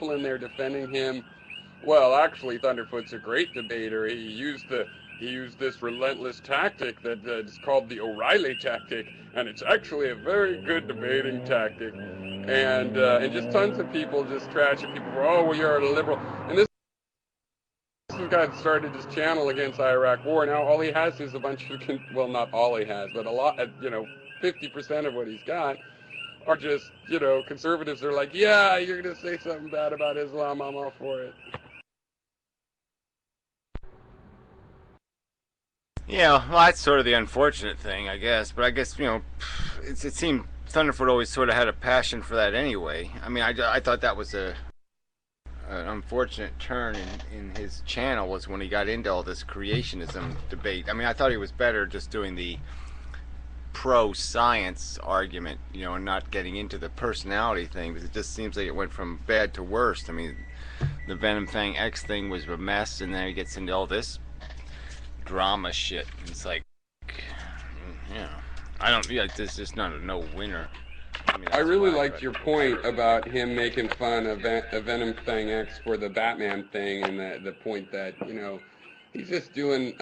people in there defending him. Well, actually, Thunderfoot's a great debater. He used this relentless tactic that is called the O'Reilly tactic, and it's actually a very good debating tactic. And just tons of people just trashing people for, oh, well, you're a liberal. And this guy started his channel against the Iraq War. Now all he has is a bunch of, well, not all he has, but a lot, 50% of what he's got are just, conservatives. They're like, yeah, you're going to say something bad about Islam, I'm all for it. Yeah, well, that's sort of the unfortunate thing, I guess. But I guess, it seemed Thunderfoot always sort of had a passion for that anyway. I mean, I thought that was an unfortunate turn in his channel was when he got into all this creationism debate. I mean, I thought he was better just doing the pro-science argument, and not getting into the personality thing, because it just seems like it went from bad to worse. I mean, the Venom Fang X thing was a mess, and then he gets into all this drama shit. It's like, this is not a no-winner. I really liked your point about him making fun of Venom Thing X for the Batman thing, and the point that, he's just doing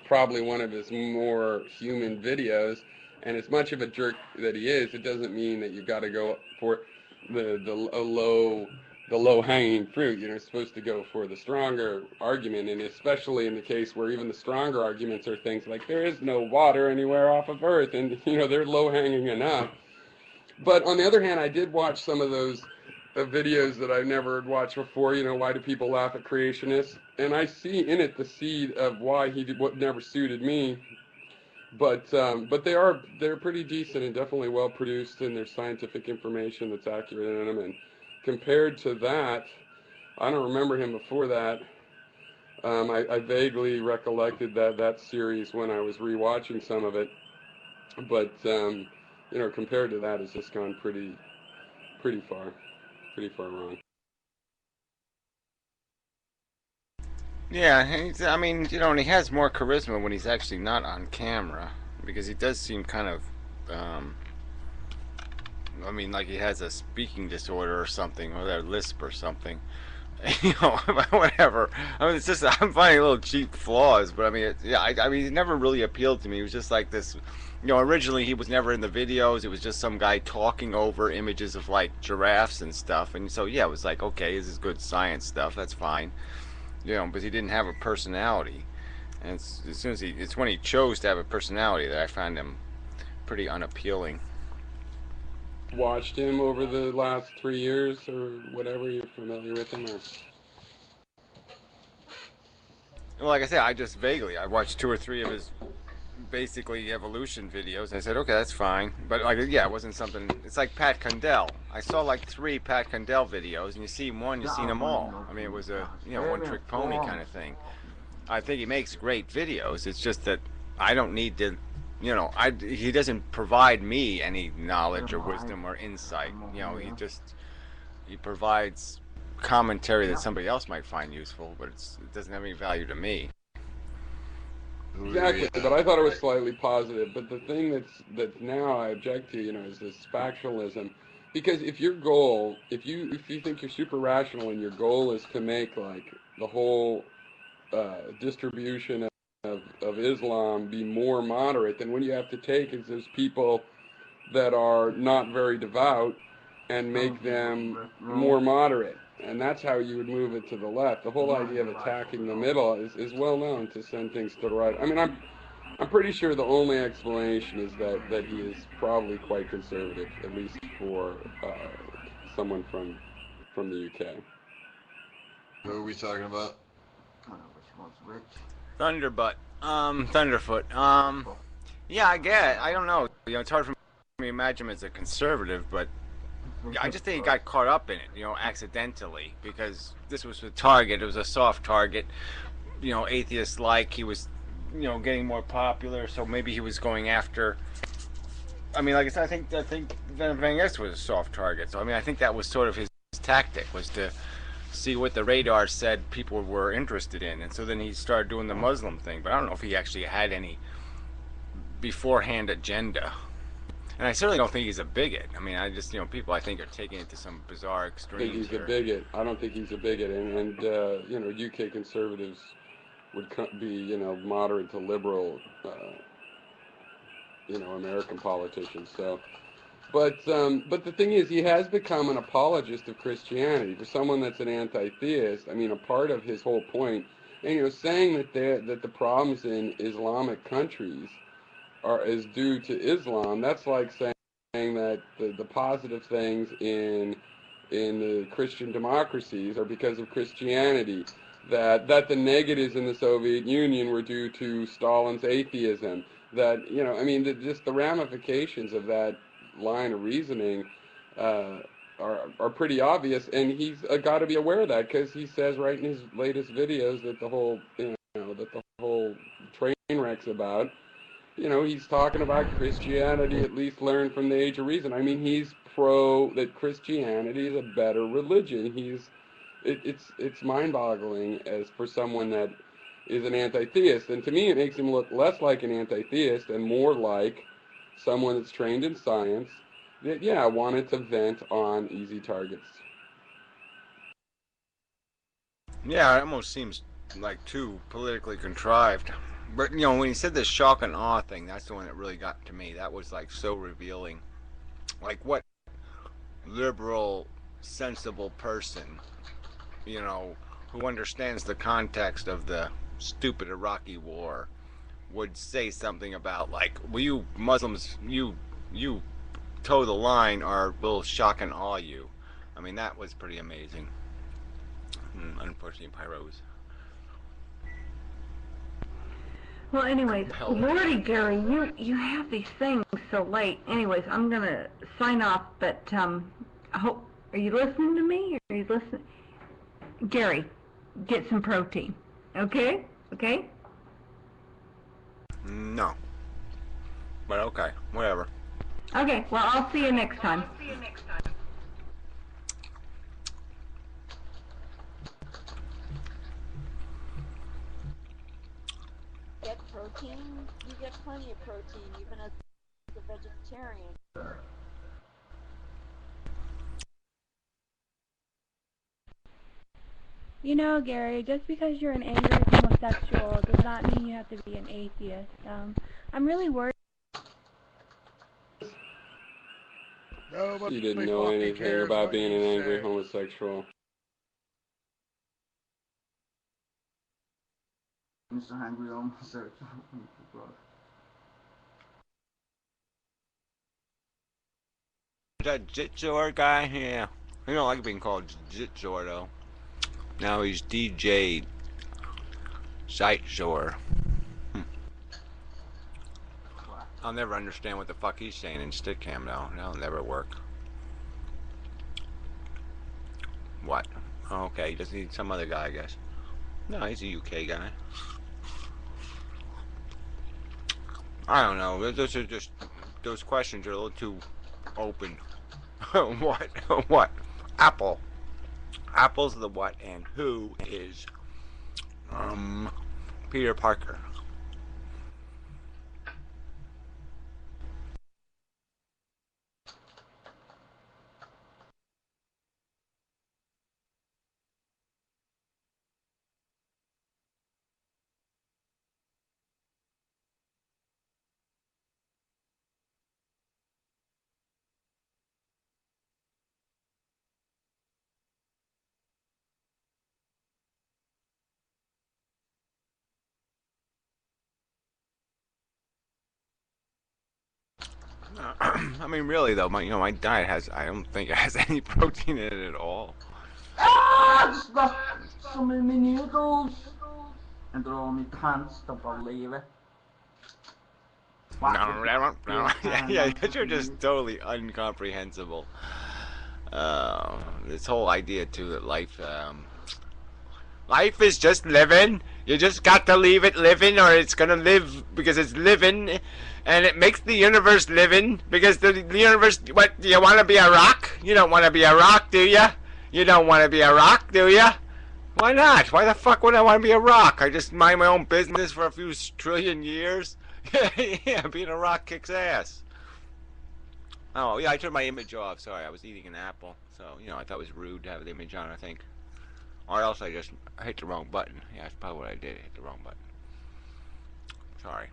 probably one of his more human videos, and as much of a jerk that he is, it doesn't mean that you've got to go for the low-hanging fruit. You're supposed to go for the stronger argument, and especially in the case where even the stronger arguments are things like there is no water anywhere off of Earth, and, they're low-hanging enough. But on the other hand, I did watch some of those videos that I never had watched before. Why do people laugh at creationists? And I see in it the seed of why he did what never suited me. But they're pretty decent and definitely well produced, and there's scientific information that's accurate in them. And compared to that, I don't remember him before that. I vaguely recollected that series when I was rewatching some of it, but compared to that, it's just gone pretty far wrong. Yeah, I mean, and he has more charisma when he's actually not on camera, because he does seem kind of, like he has a speaking disorder or something, or a lisp or something. Whatever. I mean, it's just, I'm finding little cheap flaws, but I mean, it never really appealed to me. It was just like this, originally he was never in the videos. It was just some guy talking over images of like giraffes and stuff, and so yeah, it was like, okay, this is good science stuff. That's fine. But he didn't have a personality, and it's when he chose to have a personality that I found him pretty unappealing. Watched him over the last 3 years or whatever. You're familiar with him, or? Well, like I said, I watched 2 or 3 of his basically evolution videos. I said, okay, that's fine, but it wasn't something. It's like Pat Condell. I saw like 3 Pat Condell videos, and you see one, you've seen them all. I mean, it was a one-trick pony kind of thing. I think he makes great videos. It's just that I don't need to, he doesn't provide me any knowledge or wisdom or insight. He provides commentary that somebody else might find useful, but it doesn't have any value to me. Exactly, but I thought it was slightly positive. But the thing that's now I object to, is this factionalism, because if your goal, if you think you're super rational and your goal is to make like the whole distribution of Islam be more moderate, then what you have to take is those people that are not very devout and make them more moderate. And that's how you would move it to the left. The whole idea of attacking the middle is well known to send things to the right. I mean, I'm pretty sure the only explanation is that he is probably quite conservative, at least for someone from the UK. Who are we talking about? Thunderfoot. Yeah, I get it. I don't know. It's hard for me to imagine him as a conservative, but I just think he got caught up in it, accidentally, because this was a target. It was a soft target. Atheists he was, getting more popular, so maybe he was going after. I mean, like I said, I think Venom Fang X was a soft target. So I mean, I think that was sort of his tactic, was to see what the radar said people were interested in, and so then he started doing the Muslim thing. But I don't know if he actually had any beforehand agenda. And I certainly don't think he's a bigot. I mean, I just, people I think are taking it to some bizarre I think extremes he's a here. bigot. I don't think he's a bigot, and UK conservatives would be, moderate to liberal, American politicians. So, but the thing is, he has become an apologist of Christianity. For someone that's an anti-theist, I mean, a part of his whole point, and saying that the problems in Islamic countries is due to Islam. That's like saying that the positive things in the Christian democracies are because of Christianity. That the negatives in the Soviet Union were due to Stalin's atheism. That just the ramifications of that line of reasoning are pretty obvious, and he's got to be aware of that, because he says right in his latest videos that the whole train wreck's about. He's talking about Christianity, at least learned from the age of reason. I mean, he's pro that Christianity is a better religion. It's mind-boggling as for someone that is an anti-theist. And to me, it makes him look less like an anti-theist and more like someone that's trained in science that, wanted to vent on easy targets. Yeah, it almost seems like too politically contrived. But, when he said the shock and awe thing, that's the one that really got to me. That was, like, so revealing. Like, what liberal, sensible person, who understands the context of the stupid Iraqi war would say something about, like, well, you Muslims, you toe the line or we'll shock and awe you. I mean, that was pretty amazing. Unfortunately, Pyros. Well, anyways, Lordy Gary, you have these things so late. Anyways, I'm gonna sign off, but I hope, are you listening to me? Are you listening? Gary, get some protein. Okay? Okay? No. But okay, whatever. Okay, well, I'll see you next time. Get protein? You get plenty of protein, even as a vegetarian. Gary, just because you're an angry homosexual does not mean you have to be an atheist. I'm really worried. You didn't know anything about being an angry homosexual. Mr. Angry Homosexual. That Jitzor guy? Yeah. I don't like being called Jitzor, though. Now he's DJ Sightzor. I'll never understand what the fuck he's saying in Stickam, though. That'll never work. What? Oh, okay, he just needs some other guy, I guess. No, he's a UK guy. I don't know. Those are just, those questions are a little too open. What? What? Apple. Apple's the what, and who is Peter Parker. I mean, really though, my diet has, I don't think it has any protein in it at all. Just got some of my noodles. And they're all in my pants, don't believe it. Yeah, you're just totally incomprehensible. This whole idea too that life is just living. You just got to leave it living, or it's gonna live because it's living, and it makes the universe living because the universe. What, do you want to be a rock? You don't want to be a rock, do you? You don't want to be a rock, do you? Why not? Why the fuck would I want to be a rock? I just mind my own business for a few trillion years. Yeah, being a rock kicks ass. Oh, yeah, I turned my image off. Sorry, I was eating an apple. So, you know, I thought it was rude to have the image on, I think. Or else I just hit the wrong button. Yeah, that's probably what I did. I hit the wrong button. Sorry.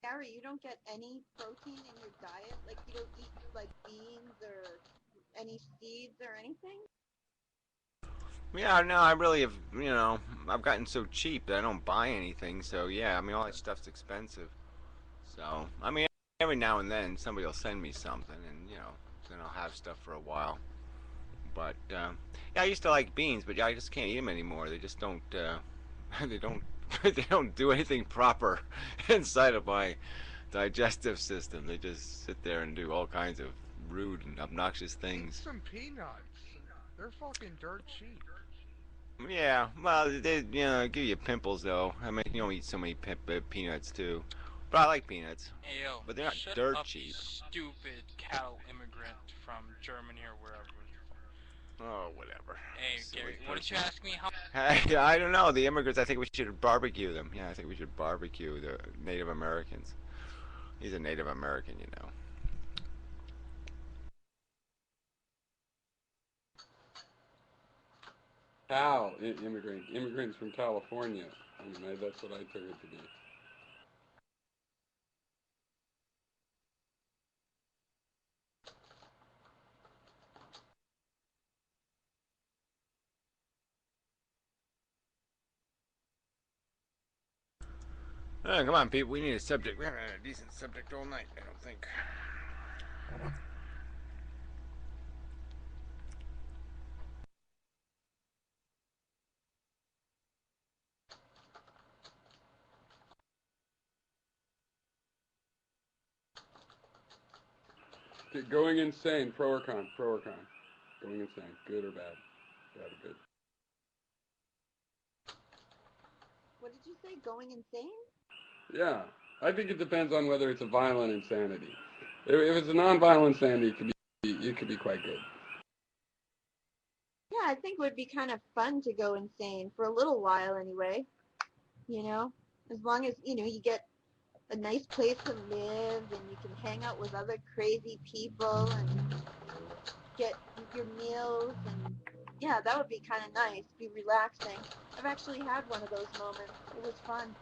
Gary, you don't get any protein in your diet? Like you don't eat like beans or any seeds or anything? Yeah, no, I really have, you know, I've gotten so cheap that I don't buy anything. So, yeah, I mean, all that stuff's expensive. So, I mean, every now and then somebody will send me something and, you know, then I'll have stuff for a while. But, yeah, I used to like beans, but yeah, I just can't eat them anymore. They just don't, they don't, they don't do anything proper inside of my digestive system. They just sit there and do all kinds of rude and obnoxious Eat things. some peanuts. They're fucking dirt cheap. Yeah, well, they you know give you pimples though. I mean, you don't eat so many peanuts too, but I like peanuts. Hey yo, But they're not shut dirt up, you cheap. stupid cattle immigrant from Germany or wherever. Oh, whatever. Hey Silly Gary, what did you person. ask me? How? Hey, I don't know. The immigrants. I think we should barbecue them. Yeah, I think we should barbecue the Native Americans. He's a Native American, you know. Immigrants from California. I mean, that's what I took it to be. Oh, come on, Pete. We need a subject. We haven't had a decent subject all night. I don't think. Going insane, pro or con? Pro or con? Going insane, good or bad? Bad or good? What did you say? Going insane? Yeah, I think it depends on whether it's a violent insanity. If it's a non-violent insanity, it could be quite good. Yeah, I think it would be kind of fun to go insane for a little while anyway. You know, as long as you get a nice place to live and you can hang out with other crazy people and get your meals and yeah, that would be kind of nice. Be relaxing. I've actually had one of those moments. It was fun.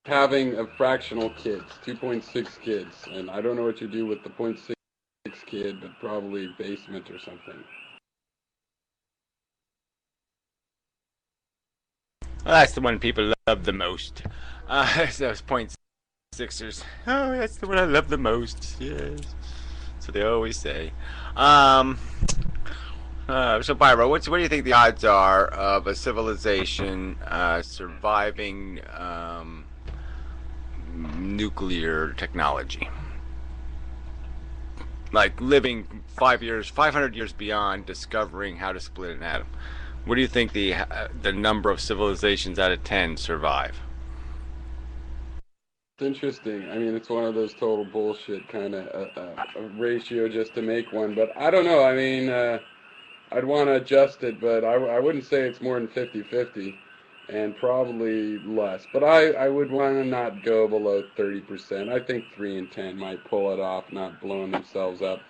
Having a fractional kids, 2.6 kids, and I don't know what you do with the 0.6 kid, but probably basement or something. Well, that's the one people love the most. Those point sixers. Oh, that's the one I love the most. Yes, that's what they always say. Um, so, Byro, what do you think the odds are of a civilization surviving nuclear technology? Like living 500 years beyond discovering how to split an atom. What do you think the number of civilizations out of 10 survive? It's interesting. I mean, it's one of those total bullshit kind of a ratio just to make one, but I don't know. I mean, I'd want to adjust it, but I wouldn't say it's more than 50-50, and probably less. But I would want to not go below 30%. I think 3 in 10 might pull it off, not blowing themselves up,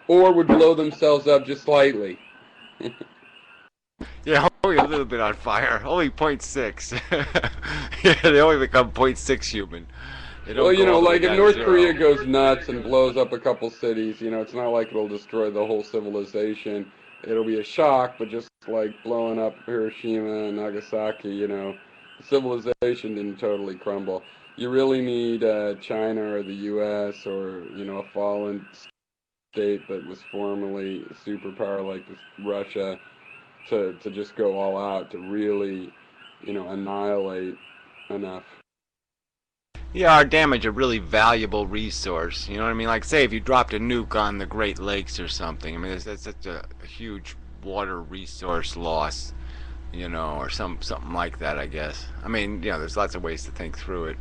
or would blow themselves up just slightly. Yeah, only a little bit on fire. Only point 0.6. Yeah, they only become point 0.6 human. They don't Well, go all the way like if down to North 0. Korea goes nuts and blows up a couple cities, it's not like it'll destroy the whole civilization. It'll be a shock, but just like blowing up Hiroshima and Nagasaki, the civilization didn't totally crumble. You really need China or the U.S. or, a fallen state that was formerly a superpower like Russia to just go all out to really, annihilate enough. Yeah, or damage a really valuable resource. You know what I mean? Like, say, if you dropped a nuke on the Great Lakes or something. I mean, that's such a huge water resource loss you know, or something like that, I guess. I mean, you know, there's lots of ways to think through it.